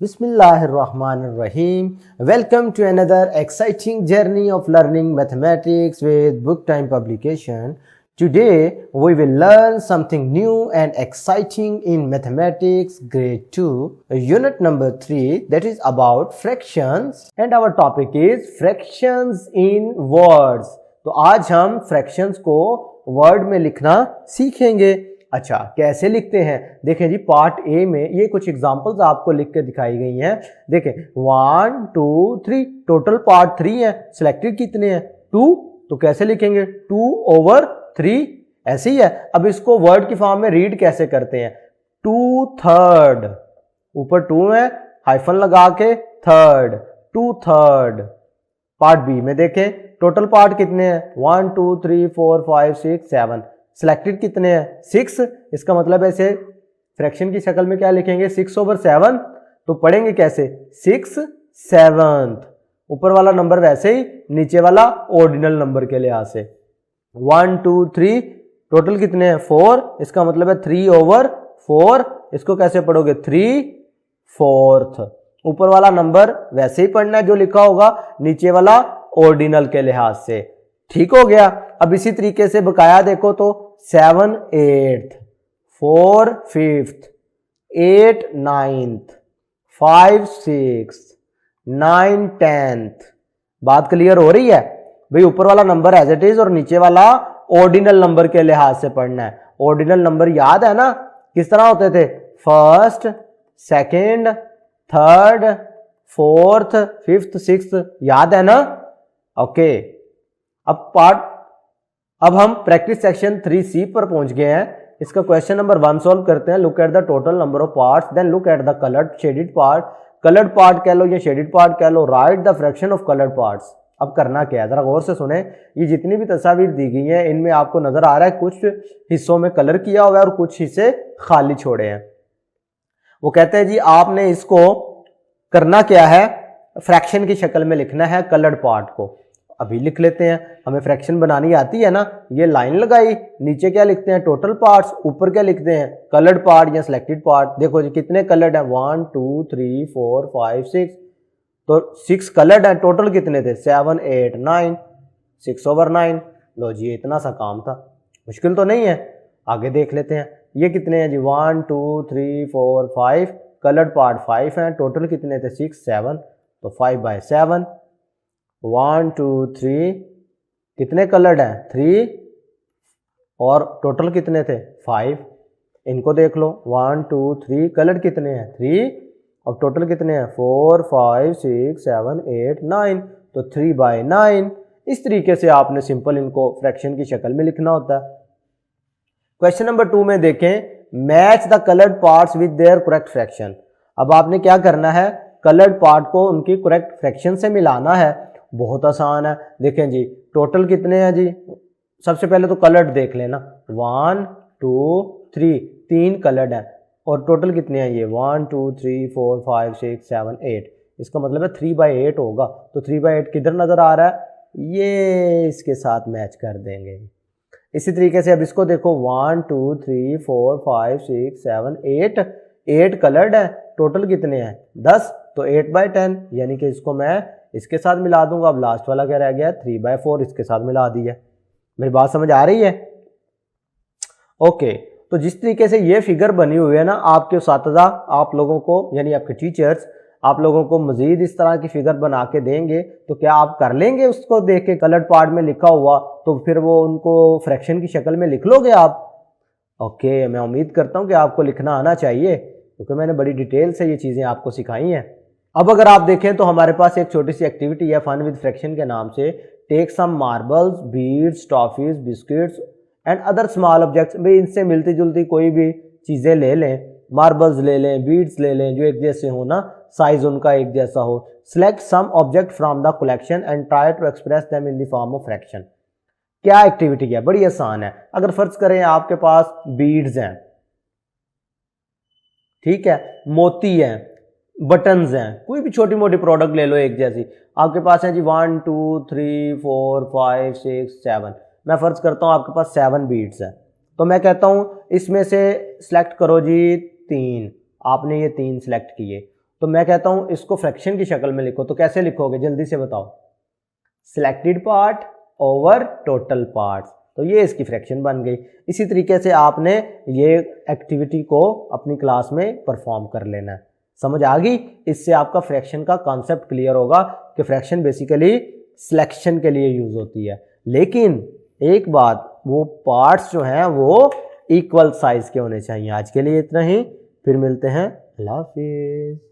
Bismillahirrahmanirrahim. Welcome to another exciting journey of learning mathematics with Book Time publication. Today we will learn something new and exciting in mathematics grade 2 unit number 3, that is about fractions, and our topic is fractions in words. तो आज हम fractions को word में लिखना सीखेंगे। अच्छा, कैसे लिखते हैं? देखें जी, पार्ट ए में ये कुछ एग्जांपल्स आपको लिख के दिखाई गई हैं। देखें 1 2 3 टोटल पार्ट 3 है, सिलेक्टेड कितने हैं? 2। तो कैसे लिखेंगे? 2/3 ऐसे ही है। अब इसको वर्ड की फॉर्म में रीड कैसे करते हैं? 2/3, ऊपर 2 है, हाइफन लगा के थर्ड, 2/3। पार्ट बी में देखें टोटल पार्ट कितने हैं? 1 2 3 4 5 6 7। सिलेक्टेड कितने हैं? 6। इसका मतलब ऐसे फ्रैक्शन की शक्ल में क्या लिखेंगे? 6/7। तो पढ़ेंगे कैसे? 6/7। ऊपर वाला नंबर वैसे ही, नीचे वाला ऑर्डिनल नंबर के लिहाज से। 1 2 3 टोटल कितने हैं? 4। इसका मतलब है 3/4। इसको कैसे पढ़ोगे? 3/4। ऊपर वाला नंबर वैसे ही पढ़ना है जो लिखा होगा, नीचे वाला ऑर्डिनल के लिहाज से। ठीक हो गया। अब इसी तरीके से बकाया देखो तो 7/8, 4/5, 8/9, 5/6, 9/10। बात क्लियर हो रही है? भाई ऊपर वाला नंबर एज इट इज और नीचे वाला ऑर्डिनल नंबर के लिहाज से पढ़ना है। ऑर्डिनल नंबर याद है ना किस तरह होते थे? First, second, third, fourth, fifth, sixth, याद है ना? ओके। अब हम प्रैक्टिस सेक्शन 3C पर पहुंच गए हैं। इसका क्वेश्चन नंबर 1 सॉल्व करते हैं। Look at the total number of parts, then look at the coloured shaded part. Coloured part कह लो या शेडेड पार्ट कह लो, write the fraction of coloured parts. अब करना क्या है, जरा गौर से सुने। ये जितनी भी तस्वीर दी गई हैं इनमें आपको नजर आ रहा है कुछ हिस्सों में कलर किया हुआ है और कुछ हिस्से खाली छोड़े हैं। वो कहते हैं जी आपने इसको करना क्या है, फ्रैक्शन की शक्ल में लिखना है कलर्ड पार्ट को। अभी लिख लेते हैं, हमें फ्रैक्शन बनानी आती है ना। ये लाइन लगाई, नीचे क्या लिखते हैं? टोटल पार्ट्स, ऊपर क्या लिखते हैं? कलर्ड पार्ट या सिलेक्टेड पार्ट। देखो जी कितने कलर्ड हैं? 1 2 3 4 5 6। तो 6 कलर्ड हैं। टोटल कितने थे? 7 8 9, 6/9। लो जी, इतना सा काम था, मुश्किल तो नहीं है। आगे देख लेते हैं। ये कितने हैं जी? 1 2 3 4 5। कलर्ड पार्ट 5 हैं। टोटल कितने थे? 6 7। तो 5/7। 1 2 3 कितने कलर्ड हैं? 3। और टोटल कितने थे? 5। इनको देख लो, 1 2 3 कलर्ड कितने हैं? 3। और टोटल कितने हैं? 4 5 6 7 8 9। तो 3/9। इस तरीके से आपने सिंपल इनको फ्रैक्शन की शक्ल में लिखना होता है। क्वेश्चन नंबर 2 में देखें, match the coloured parts with their correct fraction. अब आपने क्या करना है? कलर्ड पार्ट को उनकी करेक्ट फ्रैक्शन से मिलाना है। बहुत आसान है। देखें जी टोटल कितने हैं जी? सबसे पहले तो कलर्ड देख लेना। 1 2 3 3 कलर्ड है। और टोटल कितने हैं ये? 1 2 3 4 5 6 7 8। इसका मतलब है 3/8 होगा। तो 3/8 किधर नजर आ रहा है? ये इसके साथ मैच कर देंगे। इसी तरीके से अब इसको देखो, 1 2 3 4 5 6 7 8। 8 कलर्ड है। टोटल कितने हैं? 10। तो 8/10, यानी कि इसको मैं इसके साथ मिला दूंगा। अब लास्ट वाला क्या रह गया? 3/4, इसके साथ मिला दिया। मेरी बात समझ आ रही है? ओके। तो जिस तरीके से ये फिगर बनी हुई है ना, आपके उस्तादा आप लोगों को यानी आपके टीचर्स आप लोगों को मजीद इस तरह की फिगर बना के देंगे तो क्या आप कर लेंगे? उसको देख के कलर्ड पार्ट में लिखा हुआ तो फिर वो उनको फ्रैक्शन की शक्ल में लिख लोगे आप? ओके, मैं उम्मीद करता हूं कि आपको लिखना आना चाहिए क्योंकि मैंने बड़ी डिटेल से ये चीजें आपको सिखाई हैं। अब अगर आप देखें तो हमारे पास एक छोटी सी एक्टिविटी है फन विद फ्रैक्शन के नाम से। Take some marbles, beads, toffees, biscuits and other small objects. भाई इनसे मिलती जुलती कोई भी चीजें ले लें। मार्बल्स ले लें, बीड्स ले लें, जो एक जैसे हो ना, साइज उनका एक जैसा हो। Select some object from the collection and try to express them in the form of fraction. क्या एक्टिविटी है? बड़ी आसान है। अगर फर्ज करें आपके पास बीड्स हैं, ठीक है, मोती हैं, बटन्स हैं, कोई भी छोटी मोटी प्रोडक्ट ले लो एक जैसी। आपके पास है जी 1 2 3 4 5 6 7। मैं फर्ज करता हूं आपके पास 7 बीड्स हैं। तो मैं कहता हूं इसमें से सिलेक्ट करो जी 3। आपने ये 3 सिलेक्ट किए। तो मैं कहता हूं इसको फ्रैक्शन की शक्ल में लिखो, तो कैसे लिखोगे जल्दी से बताओ? Selected part over total parts, तो ये इसकी फ्रैक्शन बन गई। इसी तरीके से आपने ये एक्टिविटी को अपनी क्लास में परफॉर्म कर लेना है। समझ आ गई? इससे आपका फ्रैक्शन का कॉन्सेप्ट क्लियर होगा कि फ्रैक्शन बेसिकली सिलेक्शन के लिए यूज होती है। लेकिन एक बात, वो पार्ट्स जो हैं वो इक्वल साइज के होने चाहिए। आज के लिए इतना ही, फिर मिलते हैं। अल्लाह हाफिज।